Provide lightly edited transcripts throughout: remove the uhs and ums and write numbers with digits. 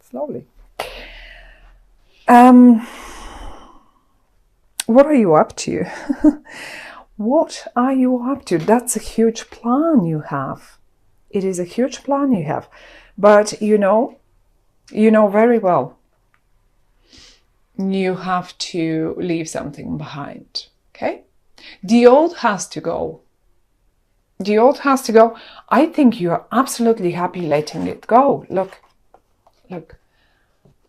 It's lovely. What are you up to? What are you up to? That's a huge plan you have. It is a huge plan you have. But you know very well, you have to leave something behind, okay? The old has to go. The old has to go. I think you're absolutely happy letting it go. Look.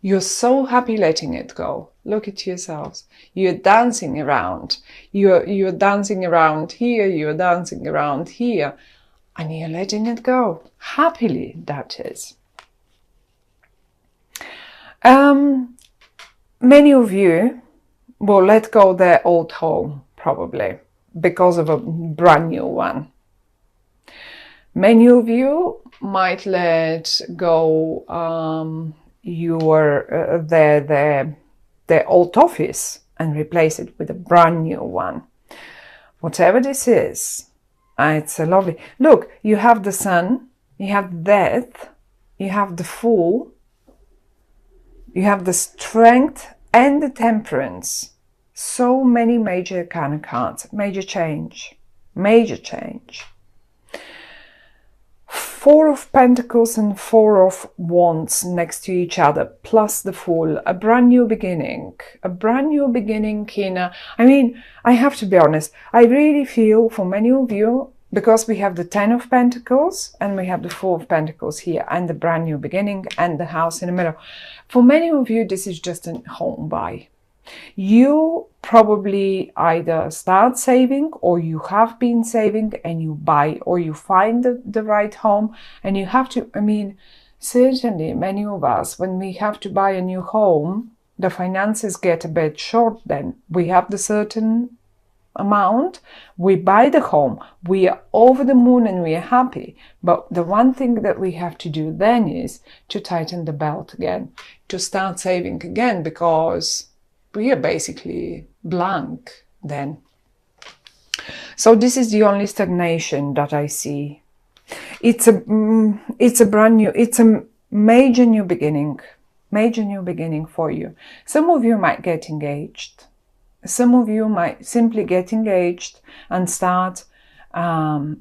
You're so happy letting it go. Look at yourselves. You're dancing around. You're dancing around here. You're dancing around here. And you're letting it go. Happily, that is. Many of you will let go their old home, probably, because of a brand new one. Many of you might let go their old office and replace it with a brand new one. Whatever this is, it's a lovely. Look, you have the Sun, you have death, you have the Fool, you have the Strength and the Temperance. So many major kind of cards. Major change. Major change. Four of Pentacles and Four of Wands next to each other, plus the Fool. A brand new beginning. A brand new beginning in I have to be honest, I really feel for many of you, because we have the Ten of Pentacles and we have the Four of Pentacles here and the brand new beginning and the house in the middle. For many of you, this is just a home buy. You probably either start saving or you have been saving and you buy or you find the right home, and you have to, certainly many of us, when we have to buy a new home, the finances get a bit short then. We have the certain amount, we buy the home, we are over the moon and we are happy. But the one thing that we have to do then is to tighten the belt again, to start saving again, because we are basically blank then. So this is the only stagnation that I see. It's a major new beginning for you. Some of you might get engaged. Some of you might simply get engaged and start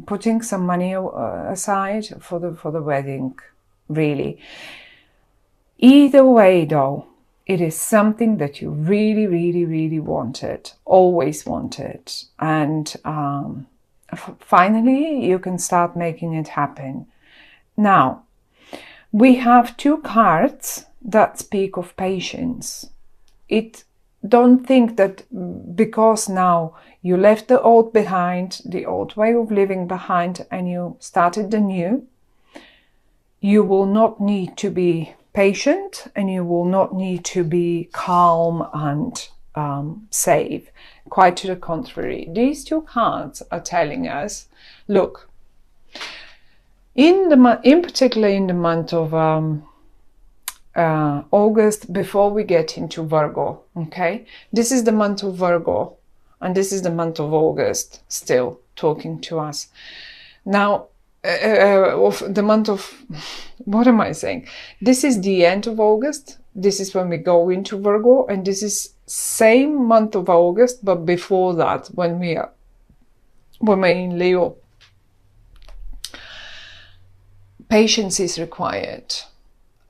putting some money aside for the wedding, really. Either way though, it is something that you really, really, really wanted, always wanted. And finally, you can start making it happen. Now, we have two cards that speak of patience. Don't think that because now you left the old behind, the old way of living behind, and you started the new, you will not need to be patient and you will not need to be calm and save. Quite to the contrary. These two cards are telling us, look, in particular in the month of August, before we get into Virgo, okay? This is the month of Virgo and this is the month of August still talking to us. Now, of the month of, what am I saying? This is the end of August. This is when we go into Virgo, and this is same month of August, but before that, when we're in Leo. Patience is required,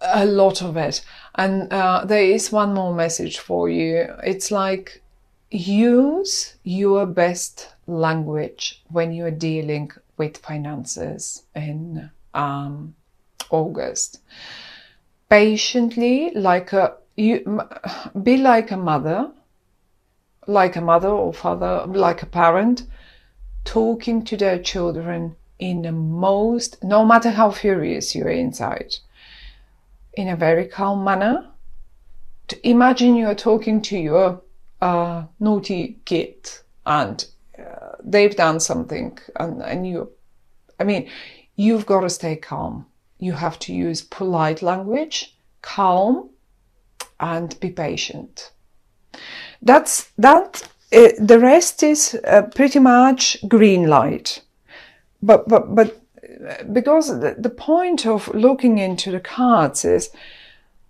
a lot of it. And there is one more message for you. It's like, use your best language when you're dealing with finances in August. Patiently, be like a mother or father, like a parent, talking to their children in the most, no matter how furious you're inside, in a very calm manner. Imagine you're talking to your naughty kid and they've done something and you've got to stay calm. You have to use polite language, calm, and be patient. The rest is pretty much green light. But because the point of looking into the cards is,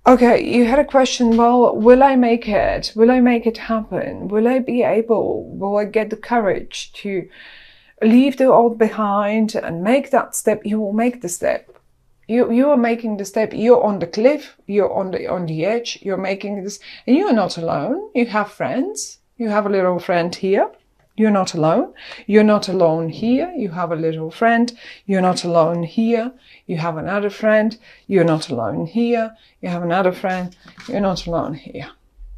Okay, you had a question, well, will I make it? Will I make it happen? Will I be able? Will I get the courage to leave the old behind and make that step? You will make the step. You are making the step. You're on the cliff. You're on the edge. You're making this, and you're not alone. You have friends. You have a little friend here. You're not alone. You're not alone here. You have a little friend. You're not alone here. You have another friend. You're not alone here. You have another friend. You're not alone here.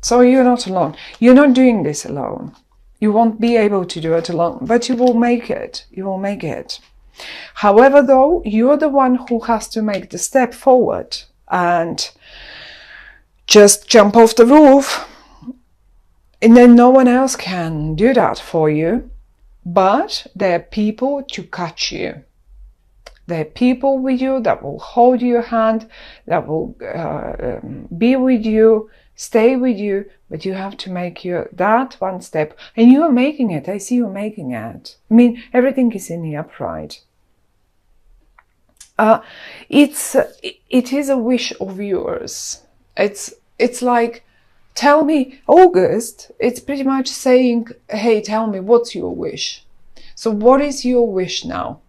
So you're not alone. You're not doing this alone. You won't be able to do it alone, but you will make it. You will make it. However, though, you're the one who has to make the step forward and just jump off the roof. And then no one else can do that for you, but there are people to catch you. There are people with you that will hold your hand, that will be with you, stay with you, but you have to make that one step. And you are making it. I see you making it. I mean, everything is in the upright. It is a wish of yours. It's like, tell me, August, it's pretty much saying, hey, tell me, what's your wish? So what is your wish now?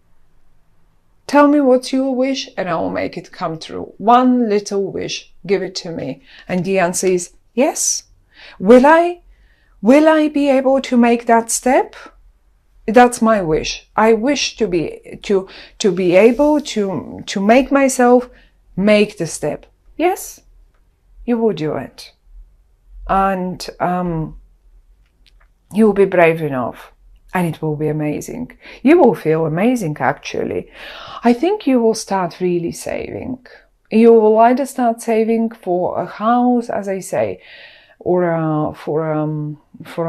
Tell me what's your wish and I will make it come true. One little wish, give it to me. And the answer is yes. Will I be able to make that step? That's my wish. I wish to be able to make myself make the step. Yes, you will do it. And you will be brave enough and it will be amazing. You will feel amazing, actually. I think you will start really saving. You will either start saving for a house, as I say, or for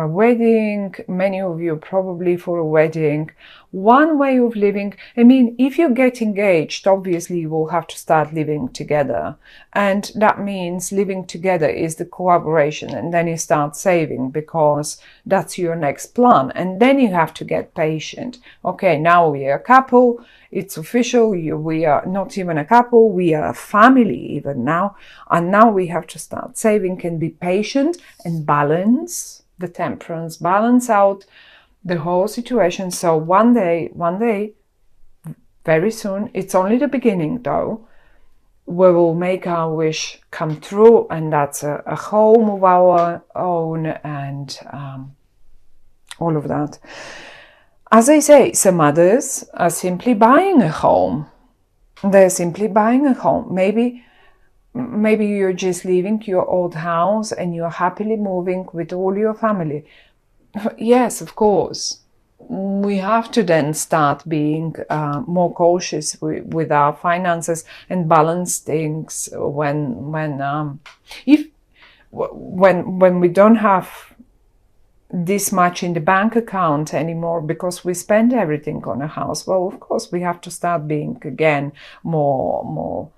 a wedding. Many of you probably for a wedding. One way of living, I mean, if you get engaged, obviously you will have to start living together. And that means living together is the collaboration, and then you start saving because that's your next plan. And then you have to get patient. Okay, now we are a couple. It's official. We are not even a couple. We are a family even now. And now we have to start saving and be patient and balance the temperance, balance out the whole situation. So one day, very soon, it's only the beginning though, we will make our wish come true, and that's a home of our own and all of that. As I say, some others are simply buying a home. They're simply buying a home. Maybe you're just leaving your old house and you're happily moving with all your family. Yes, of course. We have to then start being more cautious with our finances and balance things when we don't have this much in the bank account anymore because we spend everything on a house. Well, of course, we have to start being again more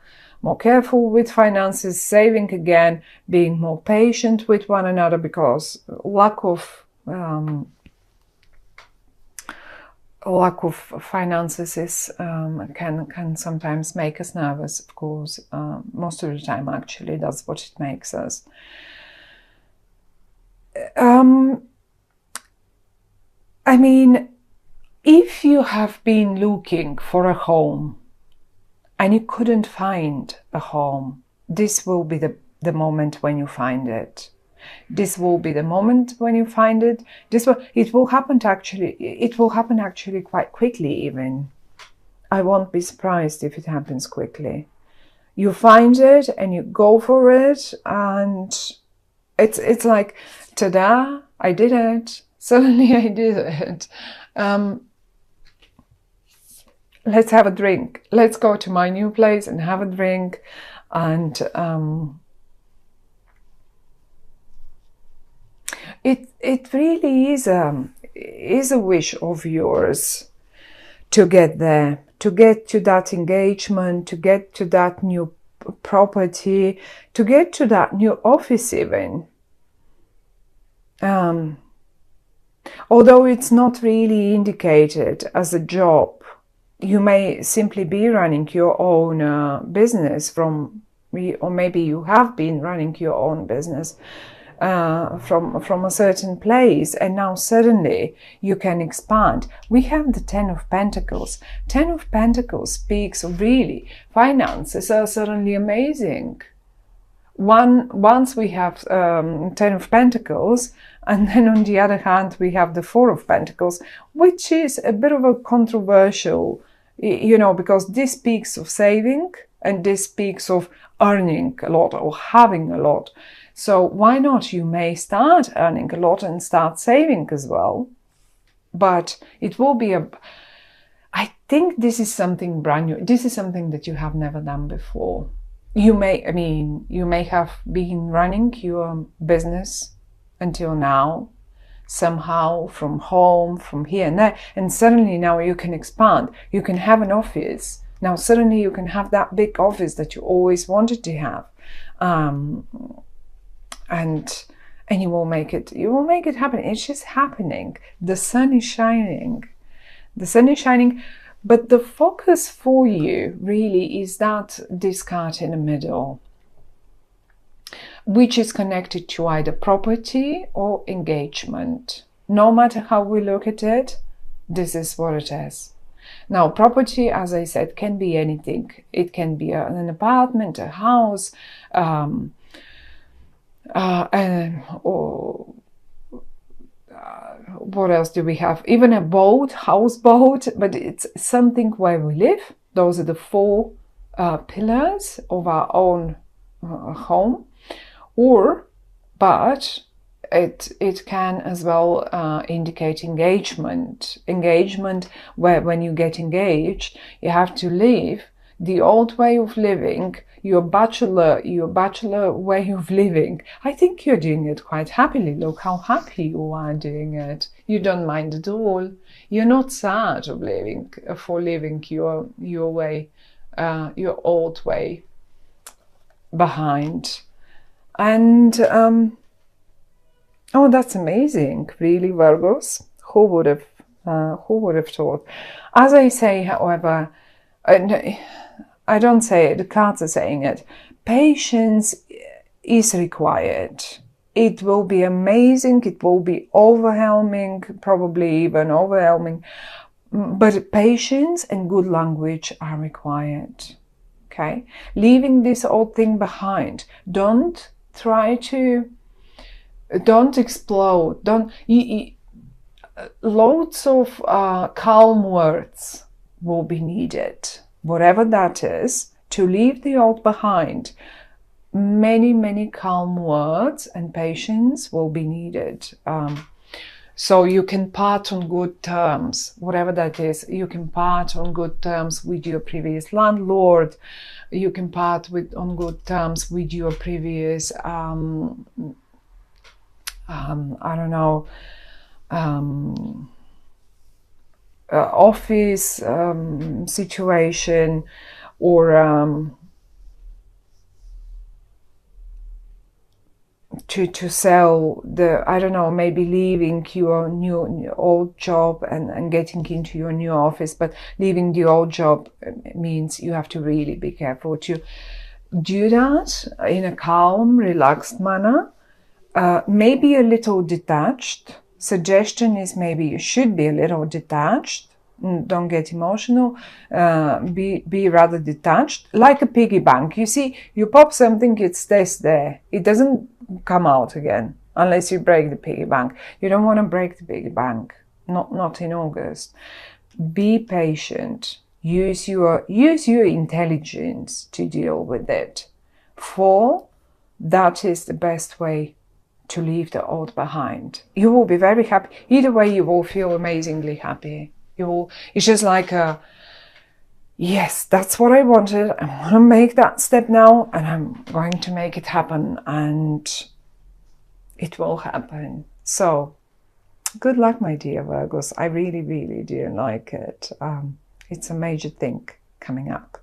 careful with finances, saving again, being more patient with one another, because lack of finances is can sometimes make us nervous. Of course, most of the time, actually, that's what it makes us. I mean, if you have been looking for a home and you couldn't find a home, this will be the moment when you find it. This will be the moment when you find it. It will happen actually quite quickly even. I won't be surprised if it happens quickly. You find it and you go for it, and it's like, ta-da, I did it. Suddenly I did it. Let's have a drink. Let's go to my new place and have a drink. And it really is a wish of yours to get there, to get to that engagement, to get to that new property, to get to that new office even. Although it's not really indicated as a job, you may simply be running your own business from or maybe you have been running your own business from a certain place, and now suddenly you can expand. We have the Ten of Pentacles. Ten of Pentacles speaks really, finances are suddenly amazing. Once we have Ten of Pentacles, and then on the other hand we have the Four of Pentacles, which is a bit of a controversial, because this speaks of saving and this speaks of earning a lot or having a lot. So why not? You may start earning a lot and start saving as well. But it will be I think this is something brand new. This is something that you have never done before. You may have been running your business until now, somehow from home, from here and there, and suddenly now you can expand. You can have an office. Now suddenly you can have that big office that you always wanted to have. And you will make it happen. It's just happening. The sun is shining. The sun is shining, but the focus for you really is that this card in the middle, which is connected to either property or engagement. No matter how we look at it, this is what it is. Now, property, as I said, can be anything. It can be an apartment, a house, what else do we have? Even a boat, houseboat, but it's something where we live. Those are the four pillars of our own home. But it can as well indicate engagement. Engagement, where when you get engaged, you have to leave the old way of living, your bachelor way of living. I think you're doing it quite happily. Look how happy you are doing it. You don't mind at all. You're not sad of living your way, your old way behind. And oh, that's amazing, really, Virgos. Who would have thought? As I say, however, I don't say it, the cards are saying it. Patience is required. It will be amazing, it will be overwhelming, probably even overwhelming, but patience and good language are required. Okay? Leaving this old thing behind. Don't explode. Loads of calm words will be needed. Whatever that is, to leave the old behind, many calm words and patience will be needed. So you can part on good terms, whatever that is. You can part on good terms with your previous landlord. You can part on good terms with your previous, I don't know, office situation, or to sell I don't know, maybe leaving your old job and getting into your new office. But leaving the old job means you have to really be careful to do that in a calm, relaxed manner, maybe a little detached. Suggestion is maybe you should be a little detached. Don't get emotional. Be rather detached, like a piggy bank. You see, you pop something, it stays there. It doesn't come out again unless you break the piggy bank. You don't want to break the piggy bank. Not in August. Be patient. Use your intelligence to deal with it. For that is the best way to leave the old behind. You will be very happy. Either way, you will feel amazingly happy. It's just like yes, that's what I wanted. I want to make that step now, and I'm going to make it happen, and it will happen. So good luck, my dear Virgos. I really do like it. It's a major thing coming up.